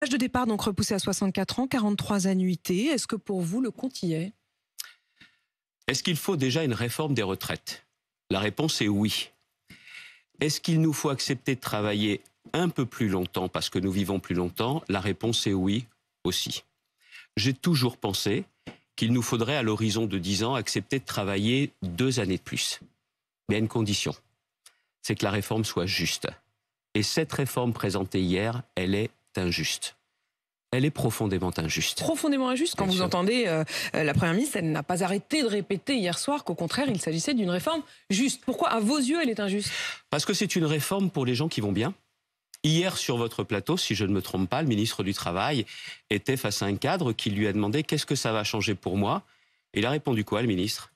L'âge de départ donc repoussé à 64 ans, 43 annuités. Est-ce que pour vous, le compte y est? Est-ce qu'il faut déjà une réforme des retraites? La réponse est oui. Est-ce qu'il nous faut accepter de travailler un peu plus longtemps parce que nous vivons plus longtemps? La réponse est oui aussi. J'ai toujours pensé qu'il nous faudrait à l'horizon de 10 ans accepter de travailler 2 années de plus. Mais à une condition, c'est que la réforme soit juste. Et cette réforme présentée hier, elle est injuste. Elle est profondément injuste. Profondément injuste. Quand vous entendez la Première ministre, elle n'a pas arrêté de répéter hier soir qu'au contraire, il s'agissait d'une réforme juste. Pourquoi, à vos yeux, elle est injuste? Parce que c'est une réforme pour les gens qui vont bien. Hier, sur votre plateau, si je ne me trompe pas, le ministre du Travail était face à un cadre qui lui a demandé « Qu'est-ce que ça va changer pour moi ?» Et il a répondu quoi, le ministre?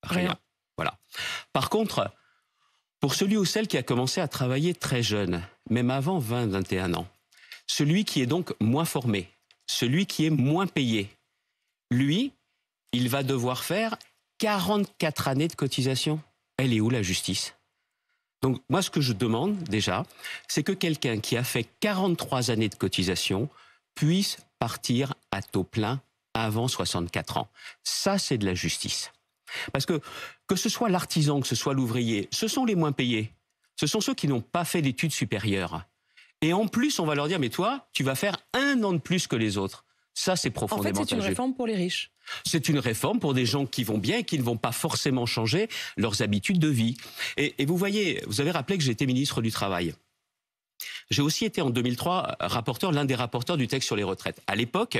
Rien. Voilà. Par contre, pour celui ou celle qui a commencé à travailler très jeune, même avant 20-21 ans, celui qui est donc moins formé, celui qui est moins payé, lui, il va devoir faire 44 années de cotisation. Elle est où la justice? Donc moi, ce que je demande déjà, c'est que quelqu'un qui a fait 43 années de cotisation puisse partir à taux plein avant 64 ans. Ça, c'est de la justice. Parce que ce soit l'artisan, que ce soit l'ouvrier, ce sont les moins payés. Ce sont ceux qui n'ont pas fait d'études supérieures. Et en plus, on va leur dire, mais toi, tu vas faire 1 an de plus que les autres. Ça, c'est profondément injuste. En fait, c'est une réforme pour les riches. C'est une réforme pour des gens qui vont bien et qui ne vont pas forcément changer leurs habitudes de vie. Et vous voyez, vous avez rappelé que j'étais ministre du Travail. J'ai aussi été en 2003 l'un des rapporteurs du texte sur les retraites. À l'époque,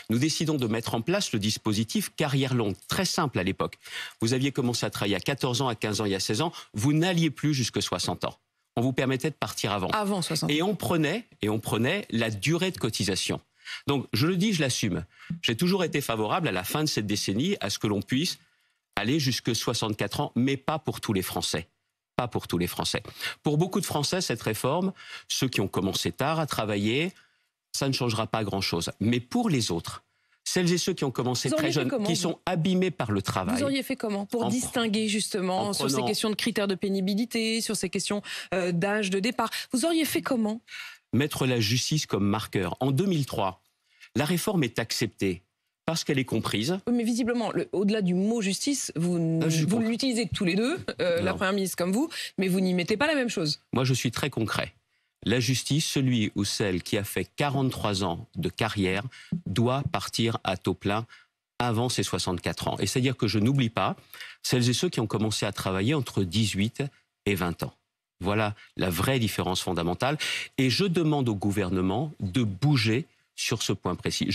nous décidons de mettre en place le dispositif carrière longue. Très simple à l'époque. Vous aviez commencé à travailler à 14 ans, à 15 ans et à 16 ans. Vous n'alliez plus jusque 60 ans. On vous permettait de partir avant. Avant 60 ans. Et on prenait la durée de cotisation. Donc, je le dis, je l'assume. J'ai toujours été favorable à la fin de cette décennie à ce que l'on puisse aller jusque 64 ans, mais pas pour tous les Français. Pas pour tous les Français. Pour beaucoup de Français, cette réforme, ceux qui ont commencé tard à travailler, ça ne changera pas grand-chose. Mais pour les autres, celles et ceux qui ont commencé très jeunes, qui sont abîmés par le travail. Vous auriez fait comment pour distinguer justement sur ces questions de critères de pénibilité, sur ces questions d'âge de départ? Vous auriez fait comment? Mettre la justice comme marqueur. En 2003, la réforme est acceptée parce qu'elle est comprise. Mais visiblement, au-delà du mot justice, vous l'utilisez tous les deux, la Première ministre comme vous, mais vous n'y mettez pas la même chose. Moi, je suis très concret. La justice, celui ou celle qui a fait 43 ans de carrière doit partir à taux plein avant ses 64 ans. Et c'est-à-dire que je n'oublie pas celles et ceux qui ont commencé à travailler entre 18 et 20 ans. Voilà la vraie différence fondamentale. Et je demande au gouvernement de bouger sur ce point précis.